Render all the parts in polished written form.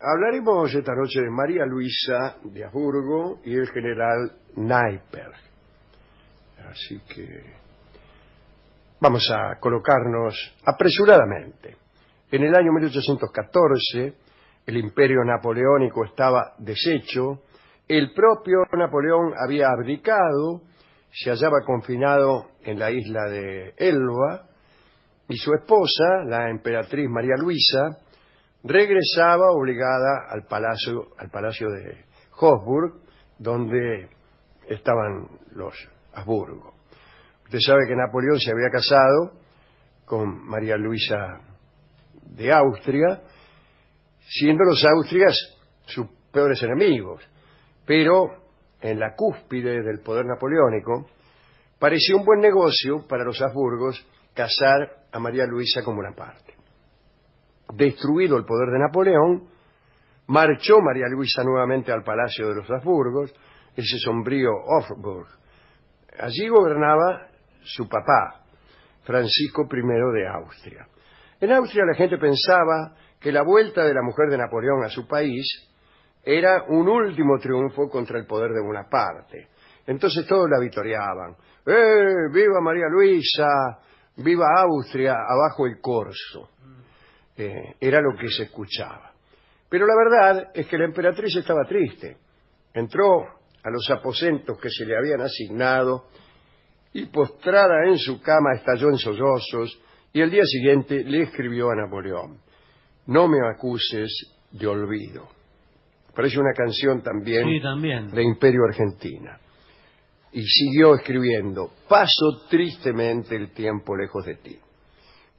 Hablaremos esta noche de María Luisa de Habsburgo y el general Neipperg. Así que vamos a colocarnos apresuradamente. En el año 1814, el imperio napoleónico estaba deshecho, el propio Napoleón había abdicado, se hallaba confinado en la isla de Elba, y su esposa, la emperatriz María Luisa, regresaba obligada al palacio de Hofburg, donde estaban los Habsburgo. Usted sabe que Napoleón se había casado con María Luisa de Austria, siendo los Austrias sus peores enemigos, pero en la cúspide del poder napoleónico pareció un buen negocio para los Habsburgos casar a María Luisa con Bonaparte. Destruido el poder de Napoleón, marchó María Luisa nuevamente al palacio de los Habsburgos, ese sombrío Hofburg. Allí gobernaba su papá, Francisco I de Austria. En Austria la gente pensaba que la vuelta de la mujer de Napoleón a su país era un último triunfo contra el poder de Bonaparte. Entonces todos la vitoreaban. ¡Viva María Luisa! ¡Viva Austria! ¡Abajo el corso! Era lo que se escuchaba. Pero la verdad es que la emperatriz estaba triste. Entró a los aposentos que se le habían asignado y postrada en su cama estalló en sollozos y el día siguiente le escribió a Napoleón: no me acuses de olvido. Parece una canción también, sí, también, de Imperio Argentina. Y siguió escribiendo: paso tristemente el tiempo lejos de ti.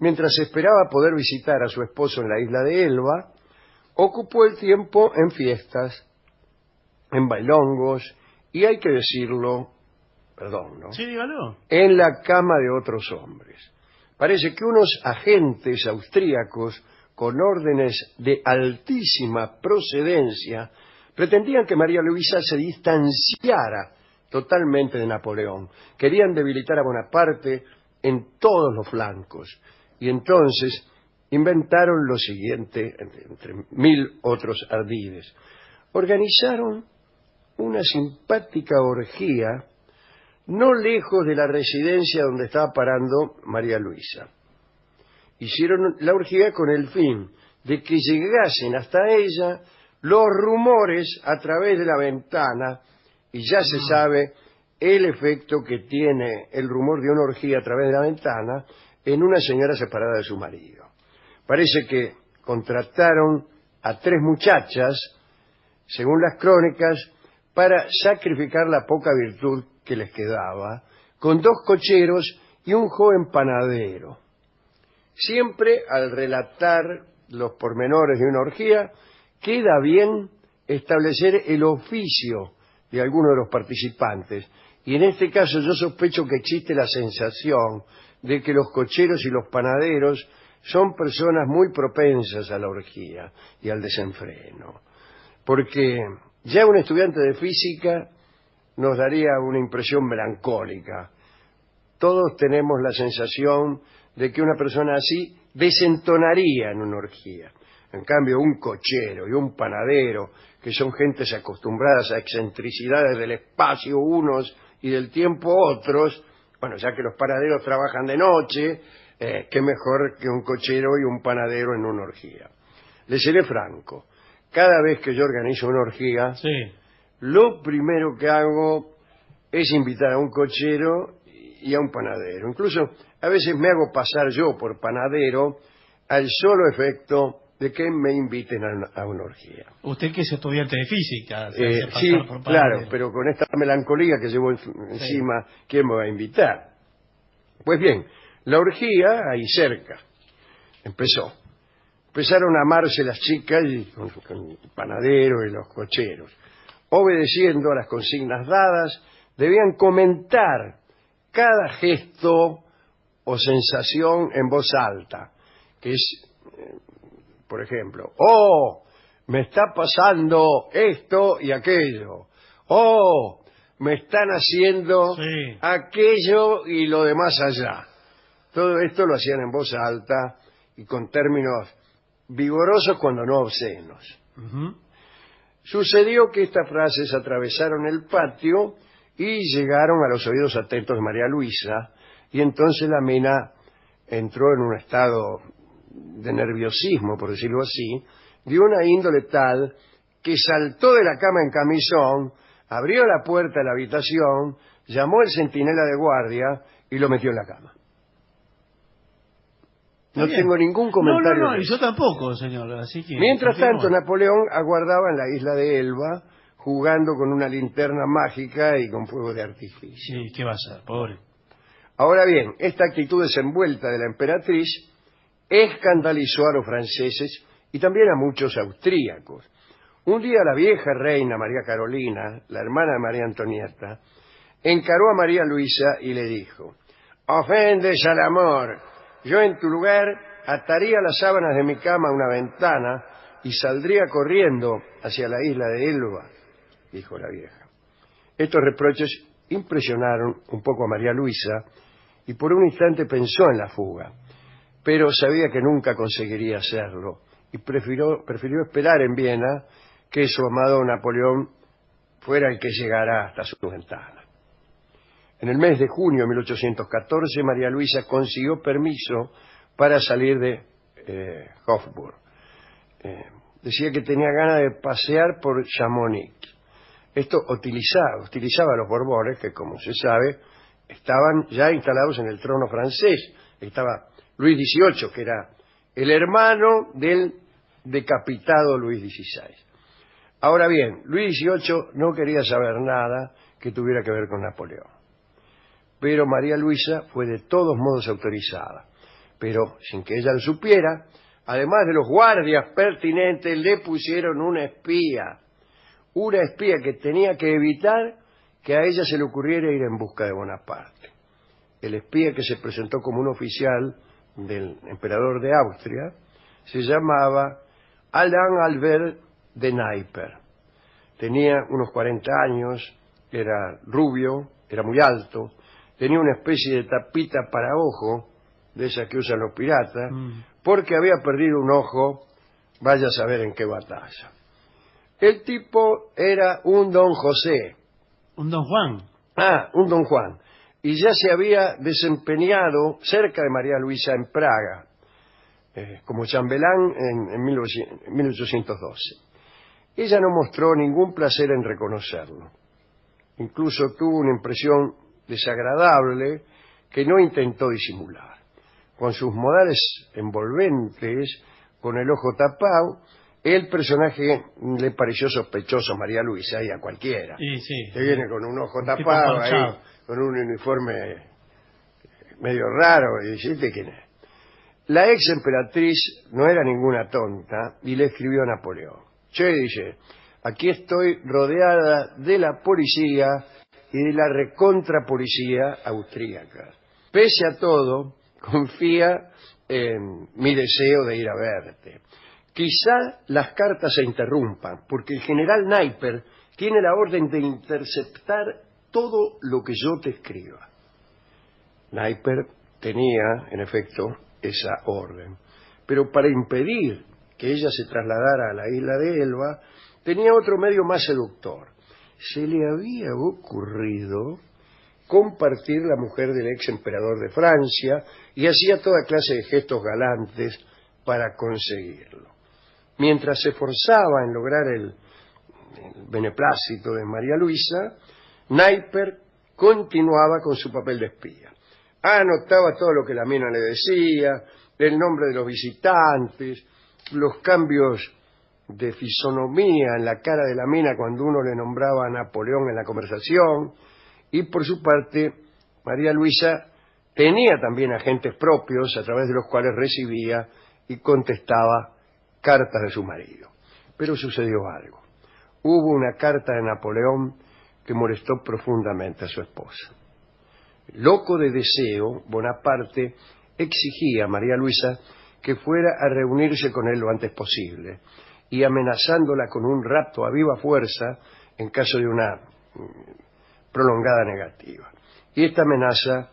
Mientras esperaba poder visitar a su esposo en la isla de Elba, ocupó el tiempo en fiestas, en bailongos y, hay que decirlo, perdón, ¿no? Sí, dígalo. En la cama de otros hombres. Parece que unos agentes austríacos con órdenes de altísima procedencia pretendían que María Luisa se distanciara totalmente de Napoleón. Querían debilitar a Bonaparte en todos los flancos. Y entonces inventaron lo siguiente, entre mil otros ardides. Organizaron una simpática orgía no lejos de la residencia donde estaba parando María Luisa. Hicieron la orgía con el fin de que llegasen hasta ella los rumores a través de la ventana, y ya se sabe el efecto que tiene el rumor de una orgía a través de la ventana en una señora separada de su marido. Parece que contrataron a 3 muchachas, según las crónicas, para sacrificar la poca virtud que les quedaba, con 2 cocheros y un joven panadero. Siempre al relatar los pormenores de una orgía, queda bien establecer el oficio de alguno de los participantes, y en este caso yo sospecho que existe la sensación de que los cocheros y los panaderos son personas muy propensas a la orgía y al desenfreno, porque ya un estudiante de física nos daría una impresión melancólica. Todos tenemos la sensación de que una persona así desentonaría en una orgía. En cambio, un cochero y un panadero, que son gentes acostumbradas a excentricidades del espacio unos y del tiempo otros, bueno, ya que los panaderos trabajan de noche, qué mejor que un cochero y un panadero en una orgía. Les seré franco, cada vez que yo organizo una orgía, Sí. lo primero que hago es invitar a un cochero y a un panadero. Incluso a veces me hago pasar yo por panadero al solo efecto de que me inviten a una orgía. Usted que es estudiante de física. Sí, claro, pero con esta melancolía que llevo encima, sí. ¿Quién me va a invitar? Pues bien, la orgía ahí cerca empezó. Empezaron a amarse las chicas con el panadero y los cocheros. Obedeciendo a las consignas dadas, debían comentar cada gesto o sensación en voz alta, que es, por ejemplo, ¡oh! Me está pasando esto y aquello. ¡Oh! Me están haciendo aquello y lo de más allá. Todo esto lo hacían en voz alta y con términos vigorosos cuando no obscenos. Ujú. Sucedió que estas frases atravesaron el patio y llegaron a los oídos atentos de María Luisa, y entonces la mina entró en un estado de nerviosismo, por decirlo así, de una índole tal que saltó de la cama en camisón, abrió la puerta de la habitación, llamó al centinela de guardia y lo metió en la cama. No Bien. tengo ningún comentario. No, y yo tampoco, señor. Así que Mientras continúa. tanto, Napoleón aguardaba en la isla de Elba, jugando con una linterna mágica y con fuego de artificio. Sí, ¿qué va a hacer? Pobre. Ahora bien, esta actitud desenvuelta de la emperatriz escandalizó a los franceses y también a muchos austríacos. Un día la vieja reina María Carolina, la hermana de María Antonieta, encaró a María Luisa y le dijo: «Ofendes al amor. Yo en tu lugar ataría las sábanas de mi cama a una ventana y saldría corriendo hacia la isla de Elba», dijo la vieja. Estos reproches impresionaron un poco a María Luisa y por un instante pensó en la fuga, pero sabía que nunca conseguiría hacerlo y prefirió esperar en Viena que su amado Napoleón fuera el que llegara hasta su ventana. En el mes de junio de 1814, María Luisa consiguió permiso para salir de Hofburg. Decía que tenía ganas de pasear por Chamonix. Esto utilizaba a los Borbones, que como se sabe, estaban ya instalados en el trono francés. Estaba Luis XVIII, que era el hermano del decapitado Luis XVI. Ahora bien, Luis XVIII no quería saber nada que tuviera que ver con Napoleón. Pero María Luisa fue de todos modos autorizada. Pero sin que ella lo supiera, además de los guardias pertinentes, le pusieron una espía que tenía que evitar que a ella se le ocurriera ir en busca de Bonaparte. El espía, que se presentó como un oficial del emperador de Austria, se llamaba Alain Albert de Naipper. Tenía unos 40 años, era rubio, era muy alto, tenía una especie de tapita para ojo, de esas que usan los piratas, porque había perdido un ojo, vaya a saber en qué batalla. El tipo era un don José. Un don Juan. Un don Juan. Y ya se había desempeñado cerca de María Luisa en Praga, como chambelán en 1812. Ella no mostró ningún placer en reconocerlo. Incluso tuvo una impresión desagradable que no intentó disimular. Con sus modales envolventes, con el ojo tapado, el personaje le pareció sospechoso a María Luisa y a cualquiera. Sí. Que viene con un ojo Un tapado ahí, con un uniforme medio raro, y dice: ¿quién es? La ex emperatriz no era ninguna tonta y le escribió a Napoleón: «Che», dice, «aquí estoy rodeada de la policía y de la recontrapolicía austríaca. Pese a todo, confía en mi deseo de ir a verte. Quizá las cartas se interrumpan, porque el general Naipper tiene la orden de interceptar todo lo que yo te escriba». Naipper tenía, en efecto, esa orden, pero para impedir que ella se trasladara a la isla de Elba, tenía otro medio más seductor. Se le había ocurrido compartir la mujer del ex emperador de Francia y hacía toda clase de gestos galantes para conseguirlo. Mientras se esforzaba en lograr el beneplácito de María Luisa, Naipper continuaba con su papel de espía. Anotaba todo lo que la mina le decía, el nombre de los visitantes, los cambios de fisonomía en la cara de la mina cuando uno le nombraba a Napoleón en la conversación, y por su parte, María Luisa tenía también agentes propios a través de los cuales recibía y contestaba cartas de su marido. Pero sucedió algo. Hubo una carta de Napoleón que molestó profundamente a su esposa. Loco de deseo, Bonaparte exigía a María Luisa que fuera a reunirse con él lo antes posible y amenazándola con un rapto a viva fuerza en caso de una prolongada negativa. Y esta amenaza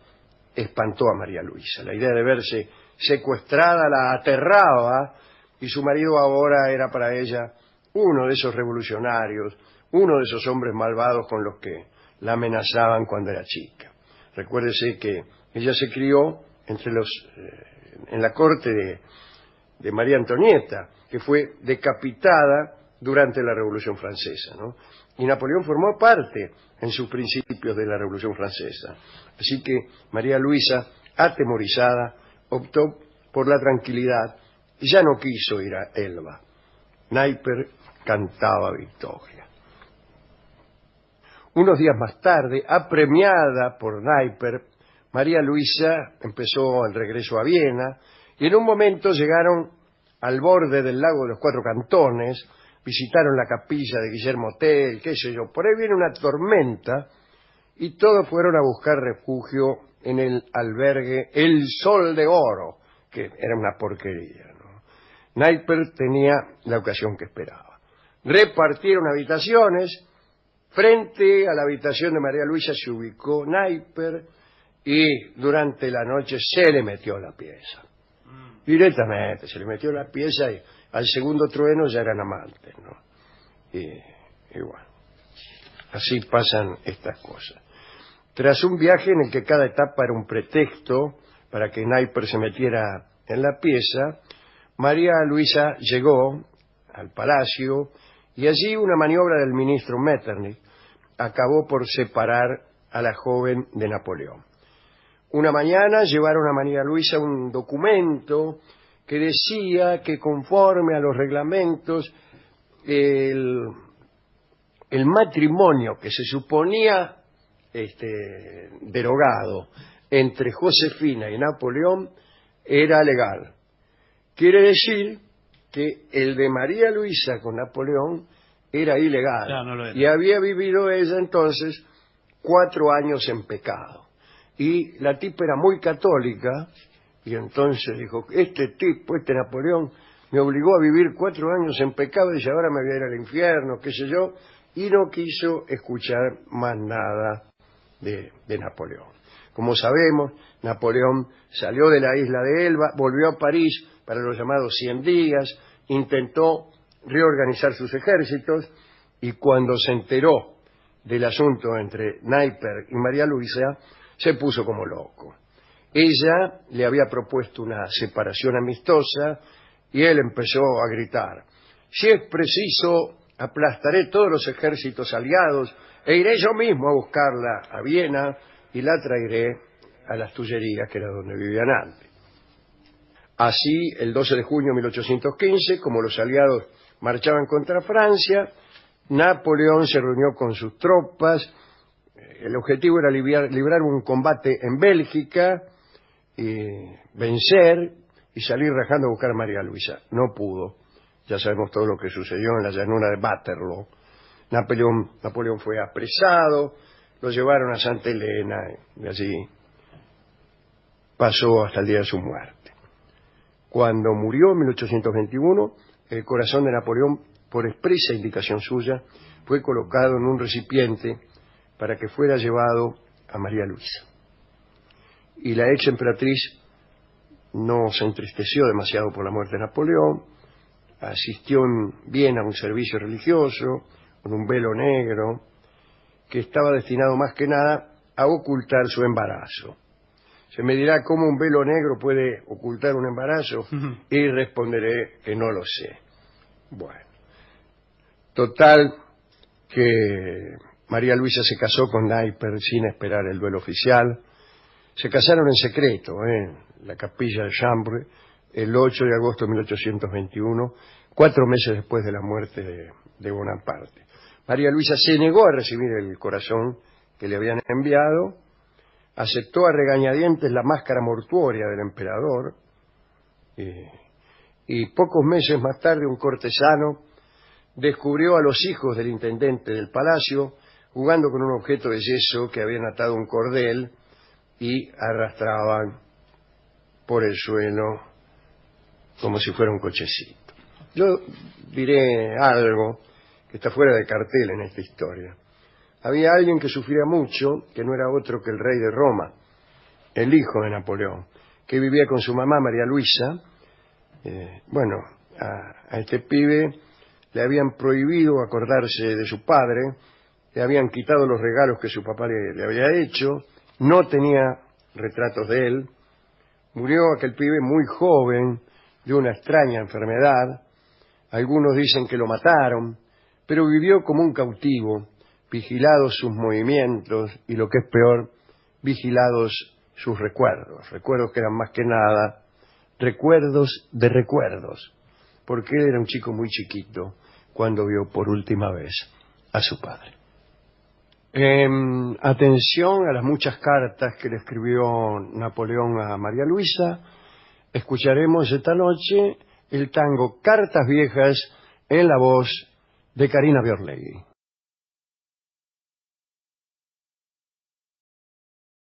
espantó a María Luisa. La idea de verse secuestrada la aterraba y su marido ahora era para ella uno de esos revolucionarios, uno de esos hombres malvados con los que la amenazaban cuando era chica. Recuérdese que ella se crió en la corte de María Antonieta, que fue decapitada durante la Revolución Francesa, ¿no? Y Napoleón formó parte en sus principios de la Revolución Francesa. Así que María Luisa, atemorizada, optó por la tranquilidad y ya no quiso ir a Elba. Naipper cantaba victoria. Unos días más tarde, apremiada por Naipper, María Luisa empezó el regreso a Viena y en un momento llegaron al borde del lago de los Cuatro Cantones, visitaron la capilla de Guillermo Tell, qué sé yo. Por ahí viene una tormenta y todos fueron a buscar refugio en el albergue El Sol de Oro, que era una porquería, ¿no? Naipper tenía la ocasión que esperaba. Repartieron habitaciones. Frente a la habitación de María Luisa se ubicó Naipper y durante la noche se le metió la pieza. Directamente, se le metió la pieza y al segundo trueno ya eran amantes, ¿no? Y bueno, así pasan estas cosas. Tras un viaje en el que cada etapa era un pretexto para que Naipper se metiera en la pieza, María Luisa llegó al palacio y allí una maniobra del ministro Metternich acabó por separar a la joven de Napoleón. Una mañana llevaron a María Luisa un documento que decía que conforme a los reglamentos el matrimonio que se suponía derogado entre Josefina y Napoleón era legal. Quiere decir que el de María Luisa con Napoleón era ilegal. Ya, no lo era. Y había vivido ella entonces 4 años en pecado. Y la tipa era muy católica, y entonces dijo, este Napoleón, me obligó a vivir 4 años en pecado y ahora me voy a ir al infierno, qué sé yo, y no quiso escuchar más nada de Napoleón. Como sabemos, Napoleón salió de la isla de Elba, volvió a París para los llamados 100 días, intentó reorganizar sus ejércitos y cuando se enteró del asunto entre Naipper y María Luisa, se puso como loco. Ella le había propuesto una separación amistosa y él empezó a gritar, si es preciso, aplastaré todos los ejércitos aliados e iré yo mismo a buscarla a Viena y la traeré a las Tullerías, que era donde vivían antes. Así, el 12 de junio de 1815, como los aliados marchaban contra Francia, Napoleón se reunió con sus tropas. El objetivo era librar un combate en Bélgica, vencer y salir rajando a buscar a María Luisa. No pudo. Ya sabemos todo lo que sucedió en la llanura de Waterloo. Napoleón fue apresado, lo llevaron a Santa Elena y allí pasó hasta el día de su muerte. Cuando murió en 1821, el corazón de Napoleón, por expresa indicación suya, fue colocado en un recipiente para que fuera llevado a María Luisa. Y la ex emperatriz no se entristeció demasiado por la muerte de Napoleón, asistió bien a un servicio religioso, con un velo negro, que estaba destinado más que nada a ocultar su embarazo. Se me dirá cómo un velo negro puede ocultar un embarazo y responderé que no lo sé. Bueno, total que María Luisa se casó con Naipper sin esperar el duelo oficial. Se casaron en secreto, en la capilla de Chambre, el 8 de agosto de 1821, 4 meses después de la muerte de Bonaparte. María Luisa se negó a recibir el corazón que le habían enviado, aceptó a regañadientes la máscara mortuoria del emperador, y pocos meses más tarde un cortesano descubrió a los hijos del intendente del palacio jugando con un objeto de yeso que habían atado a un cordel y arrastraban por el suelo como si fuera un cochecito. Yo diré algo que está fuera de cartel en esta historia. Había alguien que sufría mucho, que no era otro que el rey de Roma, el hijo de Napoleón, que vivía con su mamá María Luisa. A este pibe le habían prohibido acordarse de su padre, le habían quitado los regalos que su papá le había hecho, no tenía retratos de él. Murió aquel pibe muy joven, de una extraña enfermedad. Algunos dicen que lo mataron, pero vivió como un cautivo, vigilados sus movimientos y, lo que es peor, vigilados sus recuerdos. Recuerdos que eran más que nada recuerdos de recuerdos, porque él era un chico muy chiquito cuando vio por última vez a su padre. Atención a las muchas cartas que le escribió Napoleón a María Luisa. Escucharemos esta noche el tango Cartas Viejas en la voz de Karina Biorlegui.